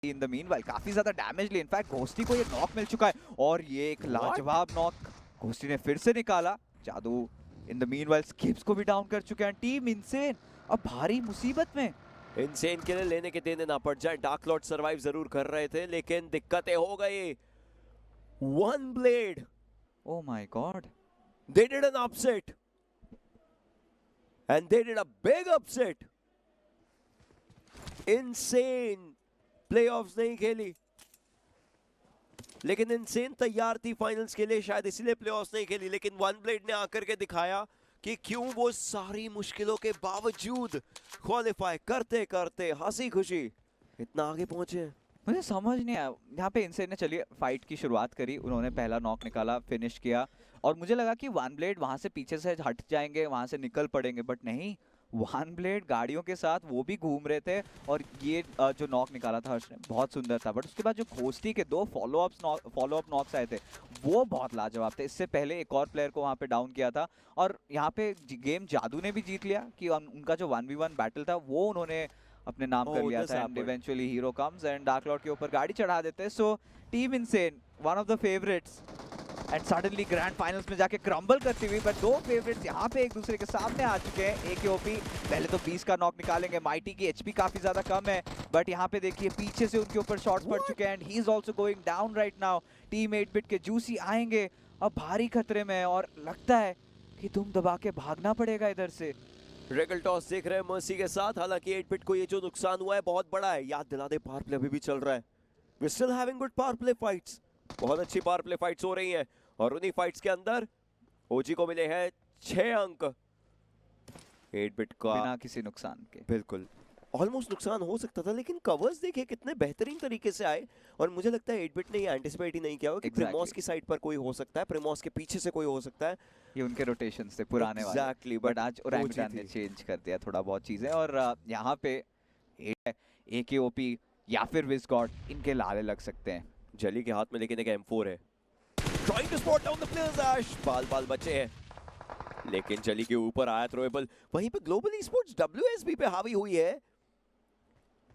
In the meanwhile काफी ज्यादा damage ली। In fact घोस्टी को ये नॉक मिल चुका है और ये एक लाजवाब नॉक घोस्टी ने फिर से निकाला। जादू इन द मीनवाइल स्किप्स को भी डाउन कर चुके हैं। टीम इनसेन अब भारी मुसीबत में। इनसेन के लिए लेने के देने ना पड़ जाए। डार्क लॉर्ड सर्वाइव जरूर कर रहे थे लेकिन दिक्कतें हो गई। One blade, oh my God, they did an upset and they did a big upset. Insane playoffs नहीं खेली लेकिन इनसेन तैयार थी फाइनल्स के लिए, शायद इसीलिए प्लेऑफ्स नहीं खेली। लेकिन वन ब्लेड ने आकर के दिखाया कि क्यों वो सारी मुश्किलों के बावजूद क्वालिफाई करते करते हंसी खुशी इतना आगे पहुंचे। मुझे समझ नहीं आया यहाँ पे। इनसेन ने चलिए फाइट की शुरुआत करी, उन्होंने पहला नॉक निकाला, फिनिश किया और मुझे लगा कि वन ब्लेड वहां से पीछे से हट जाएंगे, वहां से निकल पड़ेंगे, बट नहीं, वन ब्लेड गाड़ियों के साथ वो भी घूम रहे थे। और ये जो नॉक निकाला था हर्ष ने बहुत सुंदर था। बट उसके बाद जो घोस्टी के 2 फॉलोअप नॉक्स आए थे वो बहुत लाजवाब थे। इससे पहले एक और प्लेयर को वहाँ पे डाउन किया था और यहाँ पे गेम जादू ने भी जीत लिया कि उनका जो 1v1 बैटल था वो उन्होंने अपने नाम कर लिया था। And eventually hero comes and dark Lord के ऊपर गाड़ी चढ़ा देते हैं। So team insane one of the favourites and suddenly grand finals में जाके क्रम्बल करती हुई। बट 2 फेवरेट्स यहाँ पे एक दूसरे के सामने आ चुके हैं। AKOP पहले तो 20 का नॉक निकालेंगे। माइटी की HP काफी ज्यादा कम है बट यहाँ पे देखिए पीछे से उनके ऊपर शॉट्स पड़ चुके हैं and he is also going down right now. Team eight bit के जूसी आएंगे अब भारी खतरे में और लगता है कि तुम दबा के भागना पड़ेगा इधर से। रेगल टॉस देख रहे हैं मर्सी के साथ। हालांकि 8-बिट को ये जो नुकसान हुआ है बहुत बड़ा है। याद दिला दे पावर प्ले अभी भी चल रहा है। We still having good power play fights, बहुत अच्छी पावर प्ले फाइट्स हो रही हैं और उन्हीं फाइट्स के अंदर ओजी को मिले हैं 6 अंक 8-बिट का बिना किसी नुकसान के। बिल्कुल ऑलमोस्ट नुकसान हो सकता था लेकिन कवर्स देखिए कितने बेहतरीन तरीके से आए और मुझे लगता है 8-बिट ने ये एंटिसिपेट ही नहीं किया कि प्रिमोस की साइड पर कोई हो सकता है, प्रिमोस के पीछे से कोई हो सकता है। ये उनके रोटेशंस थे पुराने वाले। एग्जैक्टली, बट आज ओरंगुटान ने चेंज कर दिया थोड़ा बहुत चीजें और यहाँ पे AKOP या फिर विज़गॉड इनके लाले लग सकते हैं। जली के हाथ में लेकिन एक M4 है। Trying to spot down the players. ऐश बाल बचे हैं लेकिन जली के ऊपर आया थ्रोएबल। वहीं पे ग्लोबल ई-स्पोर्ट्स WSB पे हावी हुई है।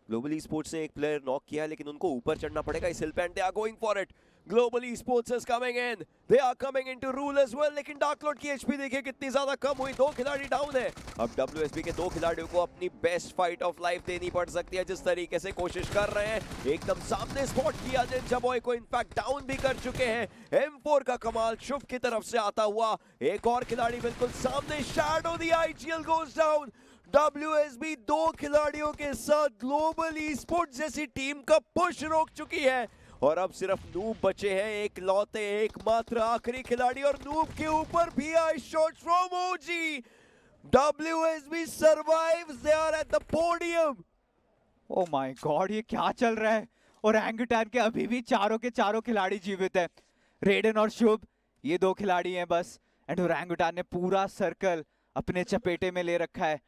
ग्लोबल ई-स्पोर्ट्स ने एक प्लेयर नॉक किया है लेकिन उनको ऊपर चढ़ना पड़ेगा इस हिल पे and they are going for it. Global esports is coming in, they are coming into rule as well. लेकिन डार्क लॉर्ड की HP देखिए कितनी ज्यादा कम हुई, 2 खिलाड़ी डाउन है। अब WSB के 2 खिलाड़ियों को अपनी बेस्ट फाइट ऑफ लाइफ देनी पड़ सकती है। जिस तरीके से कोशिश कर रहे हैं एकदम सामने स्पॉट किया जिंजा बॉय को इनफैक्ट डाउन भी कर चुके हैं। M4 का कमाल शुभ की तरफ से आता हुआ एक और खिलाड़ी बिल्कुल सामने। Shadow the IGL goes down. WSB 2 खिलाड़ियों के साथ ग्लोबल ई-स्पोर्ट्स जैसी टीम का पुश रोक चुकी है और अब सिर्फ नूब बचे हैं, एक लौते एकमात्र आखिरी खिलाड़ी और नूब के ऊपर भी आई shot from OG. WSB survives, they are at the podium. Oh my God, ये क्या चल रहा है। और ओरंगुटान के अभी भी चारों के चारों खिलाड़ी जीवित है। रेडन और शुभ ये 2 खिलाड़ी हैं बस एंड ओरंगुटान ने पूरा सर्कल अपने चपेटे में ले रखा है।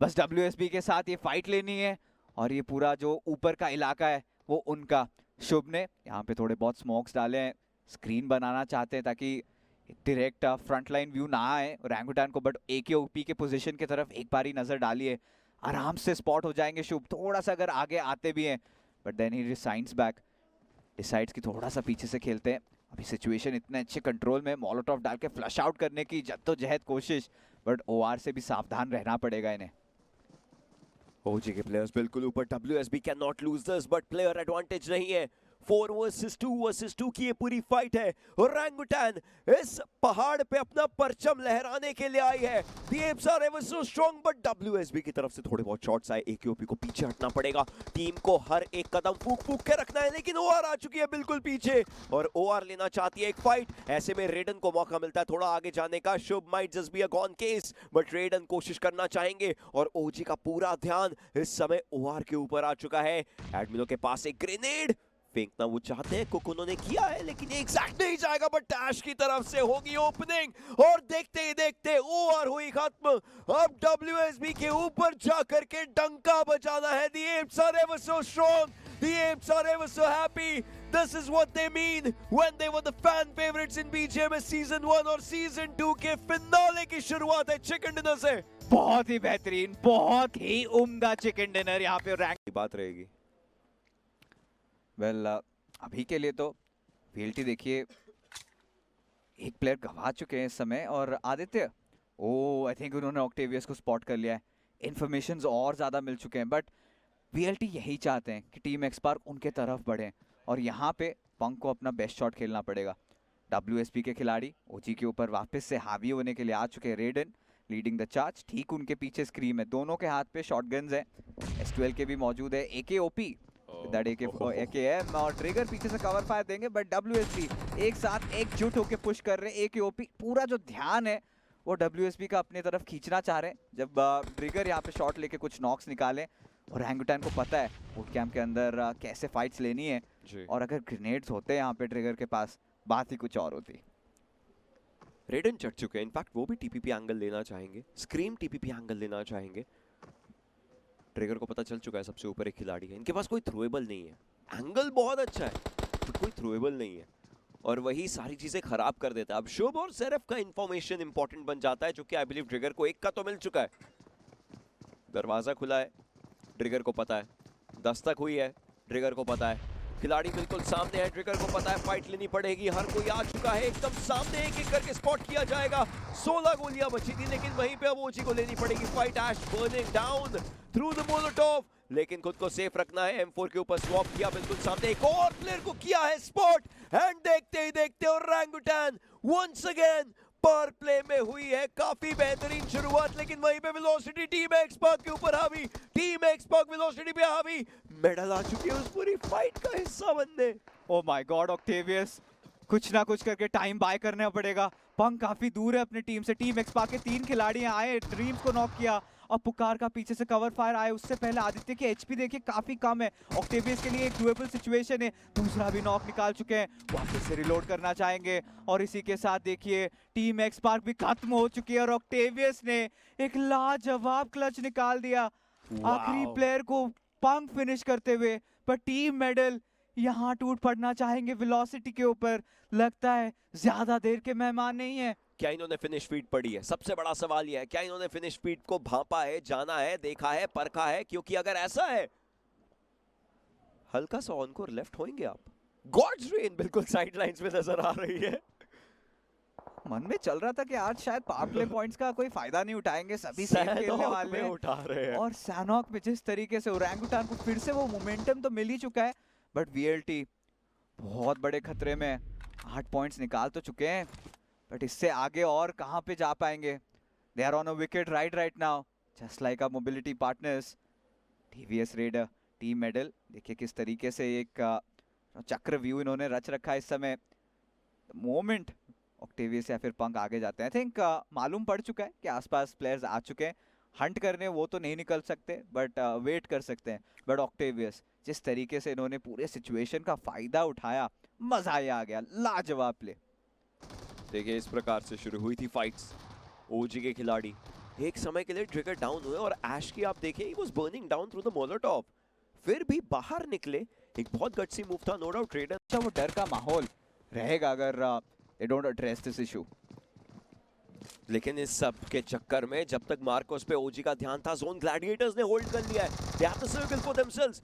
बस WSB के साथ ये फाइट लेनी है और ये पूरा जो ऊपर का इलाका है वो उनका। शुभ ने यहाँ पे थोड़े बहुत स्मोक्स डाले हैं, स्क्रीन बनाना चाहते हैं ताकि डायरेक्ट फ्रंट लाइन व्यू ना आए ओरंगुटान को। बट AKOP के पोजीशन की तरफ एक बारी नजर डालिए, आराम से स्पॉट हो जाएंगे शुभ। थोड़ा सा अगर आगे आते भी हैं but then he recedes back, decides कि थोड़ा सा पीछे से खेलते हैं। अभी सिचुएशन इतने अच्छे कंट्रोल में, मोलोटॉव डाल के फ्लश आउट करने की जद्दोजहद कोशिश, बट OR से भी सावधान रहना पड़ेगा इन्हें। ओजी के प्लेयर्स बिल्कुल ऊपर। WSB can not lose this but player advantage नहीं है। 4 वर्सेस 2 की ये पूरी फाइट है। ओरंगुटान इस पहाड़ पे अपना परचम लहराने के लिए आई है। The apes are ever so strong but WSB की तरफ से थोड़े बहुत शॉट्स आए। AKOP को पीछे हटना पड़ेगा। टीम को हर एक कदम फूक के रखना है लेकिन OR आ चुकी है बिल्कुल पीछे और OR लेना चाहती है एक फाइट। ऐसे में रेडन को मौका मिलता है थोड़ा आगे जाने का। Shubh might just be a gone case but रेडन कोशिश करना चाहेंगे और ओजी का पूरा ध्यान इस समय OR के ऊपर आ चुका है। एडमिनो के पास एक ग्रेनेड फेंकना वो चाहते हैं, कुक उन्होंने किया है लेकिन एग्जैक्ट नहीं जाएगा बट डैश की तरफ से होगी ओपनिंग और देखते ही देखते OR हुई खत्म। अब WSB के ऊपर जाकर के डंका बजाना है। The apes are ever so strong, the apes are ever so happy. This is what they mean when they were the fan favorites in BGMS season 1 और season 2 के फिनाले की शुरुआत है चिकन डिनर से। बहुत ही बेहतरीन, बहुत ही उम्दा चिकन डिनर यहाँ पे रैंक बात रहेगी। वेल अभी के लिए तो VLT देखिए एक प्लेयर गवा चुके हैं इस समय, और आदित्य आई थिंक उन्होंने ऑक्टेवियस को स्पॉट कर लिया है। इन्फॉर्मेशंस और ज़्यादा मिल चुके हैं, बट VLT यही चाहते हैं कि टीम एक्सपार्क उनके तरफ बढ़े, और यहाँ पे पंक को अपना बेस्ट शॉट खेलना पड़ेगा। WSB के खिलाड़ी OG के ऊपर वापस से हावी होने के लिए आ चुके हैं। रेडन लीडिंग द चार्ज, ठीक उनके पीछे स्क्रीम है, दोनों के हाथ पे शॉटगन्स है। S12 के भी मौजूद है, AKOP AKM और ट्रिगर पीछे से कवर फायर देंगे, बट WSB एक साथ एकजुट होकर पुश कर रहे हैं। AKOP पूरा जो ध्यान है वो WSB का अपनी तरफ खींचना चाह रहे हैं, जब ट्रिगर यहाँ पे शॉट लेके कुछ नॉक्स निकाले, और हैंगुटैन को पता है बूट कैंप के अंदर कैसे फाइट्स लेनी है, और अगर ग्रेनेड्स होते यहाँ पे ट्रिगर के पास, बात ही कुछ और होती। रेडन चढ़ चुके हैं, इनफैक्ट वो भी टीपीपी एंगल लेना चाहेंगे, स्क्रीम टीपीपी एंगल लेना चाहेंगे। ट्रिगर को पता चल चुका है सबसे ऊपर एक खिलाड़ी है, इनके पास कोई थ्रोएबल नहीं है, एंगल बहुत अच्छा है बट कोई थ्रोएबल नहीं है, और वही सारी चीजें खराब कर देता है। अब शुभ और सेरेफ का इंफॉर्मेशन इंपॉर्टेंट बन जाता है, जो कि आई बिलीव ट्रिगर को एक का तो मिल चुका है। दरवाजा खुला है, ट्रिगर को पता है, दस्तक हुई है, ट्रिगर को पता है, खिलाड़ी बिल्कुल सामने है, ट्रिगर को पता है फाइट लेनी पड़ेगी, हर कोई आ चुका है एकदम सामने, एक एक करके स्पॉट किया जाएगा। 16 गोलियां बची थी, लेकिन वहीं पे अब ओजी को लेनी पड़ेगी fight. Ash burning down through the molotov, लेकिन खुद को सेफ रखना है। M4 के ऊपर स्वॉप किया, बिल्कुल सामने एक और प्लेयर को किया है स्पॉट, एंड देखते ही देखते ओरंगुटैन वंस अगेन पर प्ले में हुई है काफी बेहतरीन शुरुआत, लेकिन वहीं पे वेलोसिटी टीम एक्सपर्ट के ऊपर हावी, टीम एक्सपर्ट वेलोसिटी पे हावी, मेडल आ चुकी है उस पूरी फाइट का हिस्सा बनने। ओ माय गॉड, ऑक्टेवियस कुछ ना कुछ करके टाइम बाय करना पड़ेगा। पंक काफी दूर है अपनी टीम से, टीम एक्सपार्क के 3 खिलाड़ी आए, ड्रीम्स को नॉक किया, और पुकार का पीछे से कवर फायर आए। उससे पहले आदित्य की HP देखिए काफी कम है, ऑक्टेवियस के लिए एक डुएबल सिचुएशन है, दूसरा भी नॉक निकाल चुके हैं, वापस से रिलोड करना चाहेंगे, और इसी के साथ देखिए टीम एक्सपार्क भी खत्म हो चुकी है, और ऑक्टेवियस ने एक लाजवाब क्लच निकाल दिया आखिरी प्लेयर को पंक फिनिश करते हुए। पर टीम मेडल यहाँ टूट पड़ना चाहेंगे वेलोसिटी के ऊपर, लगता है ज्यादा देर के मेहमान नहीं है। क्या इन्होंने फिनिश फीड पढ़ी है? सबसे बड़ा सवाल यह है, क्या इन्होंने फिनिश फीड को भांपा है, जाना है, देखा है, परखा है? क्योंकि अगर ऐसा है, हल्का सा ऑनकोर लेफ्ट होंगे आप। गॉड्स रेन बिल्कुल साइडलाइंस में नजर आ रही है। मन में चल रहा था कि आज शायद पावर प्ले पॉइंट्स का कोई फायदा नहीं उठाएंगे, सभी सेम खेलने वाले हैं, उठा रहे हैं। और सैनॉक में जिस तरीके से ओरंगुटान को फिर से वो मोमेंटम तो मिल ही चुका है, बट VLT बहुत बड़े खतरे में। 8 पॉइंट्स निकाल तो चुके हैं, बट इससे आगे और कहां पे जा पाएंगे। They are on a wicket right now, just like our mobility partners. TVS Raider team medal देखिए किस तरीके से एक चक्र व्यू इन्होंने रच रखा है इस समय। मोमेंट ऑक्टेवियस या फिर पंक आगे जाते हैं, आई थिंक मालूम पड़ चुका है कि आसपास प्लेयर्स आ चुके हैं, हंट करने वो तो नहीं निकल सकते, बट वेट कर सकते हैं। बट ऑक्टेवियस जिस तरीके से इन्होंने पूरे सिचुएशन का फायदा उठाया, मजा ही आ गया, लाजवाब प्ले। देखिए इस प्रकार से शुरू हुई थी फाइट्स। ओजी के खिलाड़ी एक समय के लिए ट्रिगर डाउन हुए, और ऐश की आप देखिए he was burning down through the Molotov, फिर भी बाहर निकले, एक बहुत गट्सी मूव था, नो डाउट रेडर। अच्छा वो डर का माहौल रहेगा अगर they don't address this issue, लेकिन इस सब के चक्कर में जब तक मार्कोस पे ओजी का ध्यान था, जोन ग्लैडिएटर्स ने होल्ड कर लिया है। They have to circle for themselves.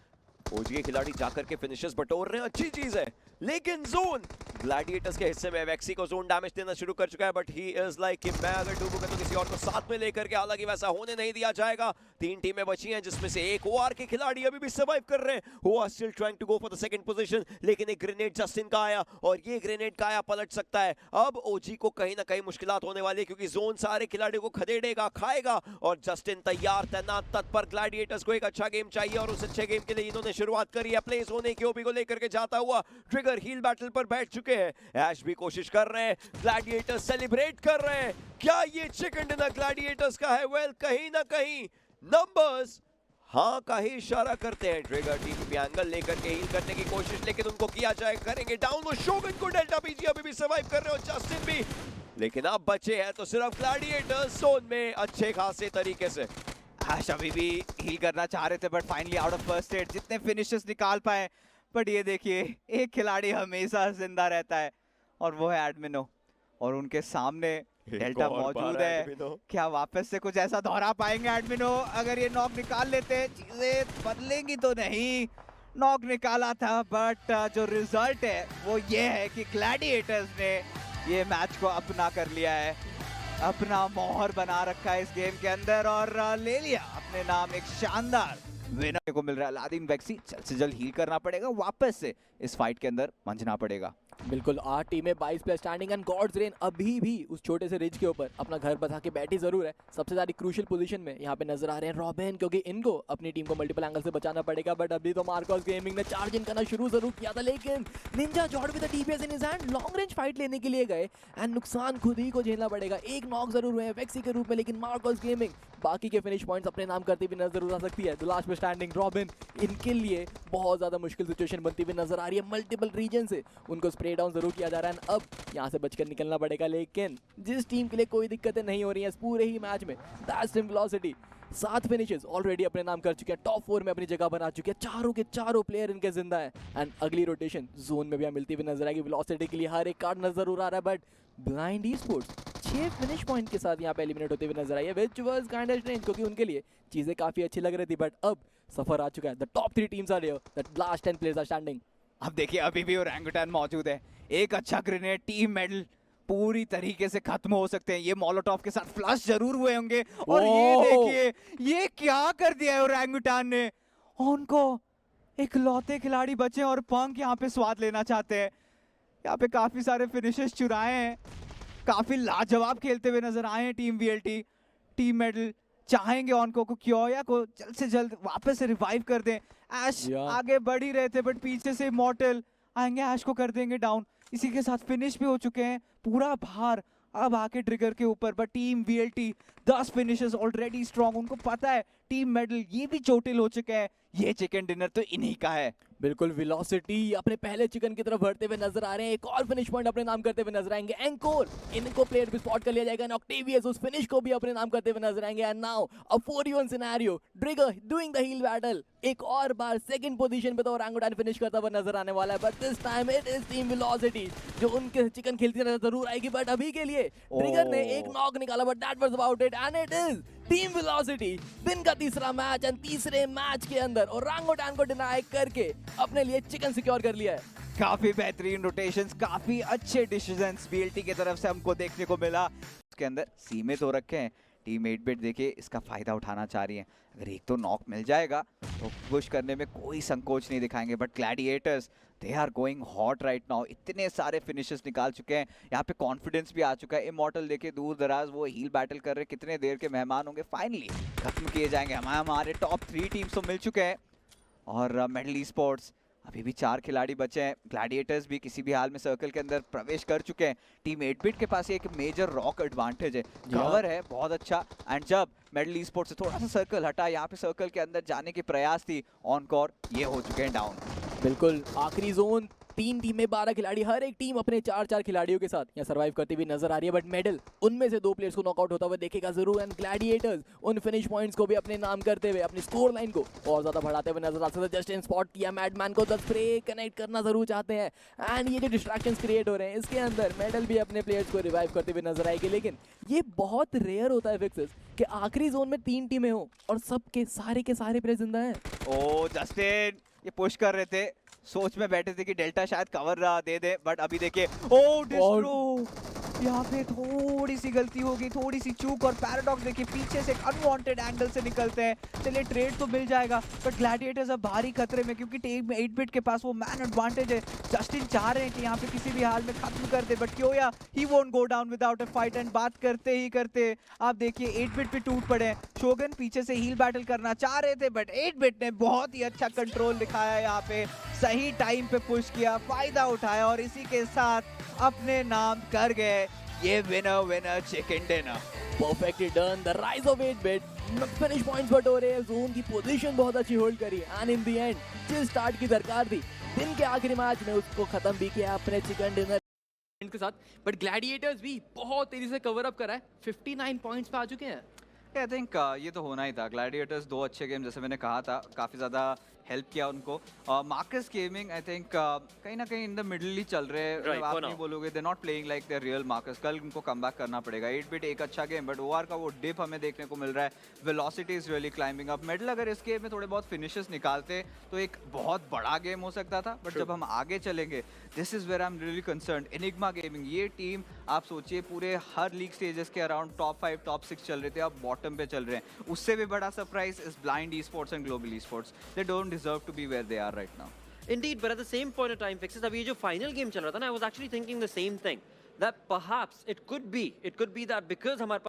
OG के खिलाड़ी जाकर के फिनिशर्स बटोर रहे हैं, अच्छी चीज है, लेकिन जोन ग्लैडिएटर्स के हिस्से में वेक्सी को जोन डैमेज देना शुरू कर चुका है, बट ही इज लाइक कि मैं अगर डूबूंगा तो किसी और को साथ में लेकर के, हालांकि वैसा होने नहीं दिया जाएगा। 3 टीमें बची हैं, जिसमें से एक OR के खिलाड़ी अभी भी सर्वाइव कर रहे हैं, who are still trying to go for the second position, लेकिन एक ग्रेनेड जस्टिन का आया, और ये ग्रेनेड का आया पलट सकता है। अब ओजी को कहीं ना कहीं मुश्किलात होने वाली है, क्योंकि जोन सारे खिलाड़ियों को खदेड़ेगा, खाएगा, और जस्टिन तैयार तैनात तत्पर। ग्लैडिएटर्स को एक अच्छा गेम चाहिए, और उस अच्छे गेम के लिए इन्होंने शुरुआत करी है। प्लेस होने की ओपी को लेकर के जाता हुआ ट्रिगर हील बैटल पर बैठ चुके हैं, ऐश भी कोशिश कर रहे हैं, ग्लैडिएटर्स सेलिब्रेट कर रहे हैं। क्या ये चिकन डिनर ग्लैडिएटर्स का है? वेल, कहीं ना कहीं नंबर्स हाँ का ही इशारा करते हैं। ट्रिगर टीपीपी एंगल लेकर के हील करने की कोशिश, लेकिन उनको किया जाए, करेंगे डाउन। वो शोगन को डेल्टा पीजी अभी भी सर्वाइव कर रहे हो, जस्टिन भी, लेकिन अब बचे हैं तो सिर्फ ग्लैडिएटर्स जोन में अच्छे खासे तरीके से। ऐश अभी भी हील करना चाह रहे थे, but finally out of first aid, जितने फिनिशेस निकाल पाए। बट ये देखिए एक खिलाड़ी हमेशा जिंदा रहता है, और वो है एडमिनो, और उनके सामने डेल्टा मौजूद है। क्या वापस से कुछ ऐसा दोहरा पाएंगे एडमिनो? अगर ये नॉक निकाल लेते हैं, चीजें बदलेंगी तो नहीं। नॉक निकाला था, बट जो रिजल्ट है वो ये है कि ग्लैडिएटर्स ने ये मैच को अपना कर लिया है, अपना मोहर बना रखा है इस गेम के अंदर और ले लिया अपने नाम एक शानदार विनर को मिल रहा है। अलादीन वेक्सी जल्द से जल्द हील करना पड़ेगा, वापस से इस फाइट के अंदर मंझना पड़ेगा। बिल्कुल 8 टीमें 22 player standing and Gods Reign अभी भी उस छोटे से रिज के ऊपर अपना घर बसा के बैठी जरूर है। सबसे ज्यादा क्रूशियल पोजीशन में यहाँ पे नजर आ रहे हैं रॉबिन, क्योंकि इनको अपनी टीम को मल्टीपल एंगल से बचाना पड़ेगा। बट अभी तो मार्कोस गेमिंग ने चार्ज इन करना शुरू जरूर किया था, लेकिन निंजा जॉर्ड with the DPS in his hand long range fight लेने के लिए गए एंड नुकसान खुद ही को झेलना पड़ेगा। एक नॉक जरूर हुए हैं वेक्सी के रूप में, लेकिन मार्कोस गेमिंग बाकी के फिनिश पॉइंट्स अपने नाम करते हुए नजर आ सकती है। द लास्ट में स्टैंडिंग रॉबिन, इनके लिए बहुत ज्यादा मुश्किल सिचुएशन बनती हुई नजर आ रही है। मल्टीपल रीजन से उनको स्प्रे डाउन जरूर किया जा रहा है। अब यहाँ से बचकर निकलना पड़ेगा, लेकिन जिस टीम के लिए कोई दिक्कतें नहीं हो रही हैं इस पूरे ही मैच में, that's team velocity. 7 finishes already अपने नाम कर चुके हैं, टॉप 4 में अपनी जगह बना चुके हैं, चारों के चारों प्लेयर इनके जिंदा हैं एंड अगली रोटेशन जोन में भी मिलती हुई नजर आएगी। वेलोसिटी के लिए हर एक कार्ड नजर आ रहा है, but blind esports 6 finish point के साथ यहाँ पे एलिमिनेट होते हुए नजर आई है, which was kind of strange, क्योंकि उनके लिए चीजें काफी अच्छी लग रही थी। बट अब सफर आ चुका है, the top 3 teams are here, the last 10 players are standing. अब देखिए अभी भी ओरंगुटान मौजूद है, एक अच्छा ग्रेनेड, टीम मेडल पूरी तरीके से खत्म हो सकते हैं। ये मोलोटॉव के साथ फ्लश जरूर हुए होंगे और ये देखिए ये क्या कर दिया है ओरंगुटान ने। उनको इकलौते खिलाड़ी बचे और पंक यहाँ पे स्वाद लेना चाहते हैं। यहाँ पे काफी सारे फिनिशेस चुराए हैं, काफी लाजवाब खेलते हुए नजर आए हैं टीम वीएलटी। टीम मेडल चाहेंगे उनको को क्योया को जल्द से जल्द वापस से रिवाइव कर दें। ऐश आगे बढ़ ही रहे थे, बट पीछे से इमॉर्टल आएंगे, ऐश को कर देंगे डाउन। इसी के साथ फिनिश भी हो चुके हैं, पूरा भार अब आके ट्रिगर के ऊपर। But team VLT 10 finishes already strong, उनको पता है टीम मेडल ये भी चोटिल हो चुके हैं, ये चिकन डिनर तो इन्हीं का है। बिल्कुल वेलोसिटी अपने पहले चिकन की तरफ बढ़ते हुए नजर आ रहे हैं, एक और फिनिश पॉइंट अपने नाम करते हुए नजर आएंगे। एंकोर, इनको प्लेयर भी स्पॉट कर लिया जाएगा, ऑक्टेवियस उस फिनिश को भी अपने नाम करते हुए नजर आएंगे। And now a 4v1 scenario, Trigger doing the heal battle, एक और बार सेकंड पोजीशन पे तो ओरंगुटान फिनिश करता हुआ नजर आने वाला है। But this time it is team velocity जो उनके चिकन खेलती नजर जरूर आएगी, बट अभी के लिए ट्रिगर ने एक नॉक निकाला, but that was about it and it is team velocity दिन का तीसरा मैच एंड तीसरे मैच के अंदर ओरंगुटान को डिनाई करके अपने लिए चिकन सिक्योर कर लिया है। काफी बेहतरीन रोटेशंस, काफी अच्छे डिसीजंस बीएलटी की तरफ से हमको देखने को मिला। उसके अंदर सीमित हो रखे हैं, टीम 8-बिट देखिए इसका फायदा उठाना चाह रही है। अगर एक तो नॉक मिल जाएगा तो पुश करने में कोई संकोच नहीं दिखाएंगे। But Gladiators they are going hot right now, इतने सारे फिनिशेस निकाल चुके हैं, यहाँ पे कॉन्फिडेंस भी आ चुका है। इमॉर्टल देखिए दूर दराज वो हील बैटल कर रहे, कितने देर के मेहमान होंगे, फाइनली खत्म किए जाएंगे। हमारे टॉप 3 टीम्स तो मिल चुके हैं और मेडल ई स्पोर्ट्स अभी भी 4 खिलाड़ी बचे हैं। ग्लैडिएटर्स भी किसी भी हाल में सर्कल के अंदर प्रवेश कर चुके हैं। टीम 8-बिट के पास एक मेजर रॉक एडवांटेज है, कवर है बहुत अच्छा। एंड जब मेडल ई स्पोर्ट्स से थोड़ा सा सर्कल हटा, यहाँ पे सर्कल के अंदर जाने की प्रयास थी ऑनकोर, ये हो चुके हैं डाउन। बिल्कुल आखिरी जोन, 3 टीमें 12 खिलाड़ी, हर एक टीम अपने 4-4 खिलाड़ियों के साथ यहाँ सर्वाइव करती हुई नजर आ रही है। बट मेडल उनमें से 2 प्लेयर्स को नॉकआउट होता हुआ देखेगा जरूर एंड ग्लैडिएटर्स उन फिनिश पॉइंट्स को भी अपने नाम करते हुए अपनी स्कोर लाइन को और ज्यादा बढ़ाते हुए नजर आ सकते हैं। जस्ट इन स्पॉट किया मैडमैन को, 10 स्प्रे कनेक्ट करना जरूर चाहते हैं एंड ये जो डिस्ट्रैक्शंस क्रिएट हो रहे हैं इसके अंदर मेडल भी अपने प्लेयर्स को रिवाइव करते हुए नजर आएगी। लेकिन ये बहुत रेयर होता है फिक्सेस कि आखिरी जोन में 3 टीमें हो और सबके सारे प्लेयर जिंदा हैं। ओ जस्टिन ये पुश कर रहे थे, सोच में बैठे थे कि डेल्टा शायद कवर दे दे, बट अभी देखिए ओ डिस्ट्रो, यहाँ पे थोड़ी सी गलती होगी, थोड़ी सी चूक। और पैराडॉक्स देखिए पीछे से अनवांटेड एंगल से निकलते हैं। चलिए ट्रेड तो मिल जाएगा, बट ग्लैडिएटर्स अब भारी खतरे में, क्योंकि टीम 8-बिट के पास वो मैन एडवांटेज है। जस्टिन चाह रहे हैं कि यहाँ पे किसी भी हाल में खत्म कर दे, बट क्योया he won't go down without a fight. And बात करते ही करते आप देखिए 8-बिट पे टूट पड़े हैं। शोगन पीछे से हील बैटल करना चाह रहे थे, बट 8-बिट ने बहुत ही अच्छा कंट्रोल दिखाया, यहाँ पे सही टाइम पे पुश किया, फायदा उठाया और इसी के साथ अपने नाम कर गए ये winner chicken dinner. Perfectly done, the rise of eight bit, finish points बटोरे, जोन की पोजीशन बहुत अच्छी होल्ड करी एंड इन द एंड जिस स्टार्ट की दरकार थी दिन के आखिरी मैच में उसको खत्म भी किया अपने चिकन डिनर के साथ। बट ग्लैडिएटर्स भी बहुत तेजी से कवर अप करा है, 59 पॉइंट्स पे आ चुके हैं। आई थिंक ये तो होना ही था। ग्लैडिएटर्स 2 अच्छे गेम, जैसे मैंने कहा था, काफ़ी ज़्यादा हेल्प किया उनको। मार्कस गेमिंग आई थिंक कहीं ना कहीं इन द मिडिल ही चल रहे हैं। Right, आप for नहीं now. बोलोगे they not playing like the real Marcus. कल उनको कम बैक करना पड़ेगा। 8-bit एक अच्छा गेम, बट ओआर का वो डिप हमें देखने को मिल रहा है। Velocity is really climbing up. Medal अगर इस गेम में थोड़े बहुत फिनिशेस निकालते तो एक बहुत बड़ा गेम हो सकता था, बट जब हम आगे चलेंगे this is where I am really concerned. Enigma Gaming ये टीम आप सोचिए पूरे हर लीग स्टेजेस के अराउंड टॉप 5 टॉप 6 चल रहे थे, अब बॉटम पे चल रहे हैं। उससे भी बड़ा surprise is Blind esports and Global esports. They don't deserve to be where they are right now. Indeed, but at the same point of time, Fixes, अभी ये जो final game चल रहा था ना, I was actually thinking the same thing. That perhaps it could be that because हमारे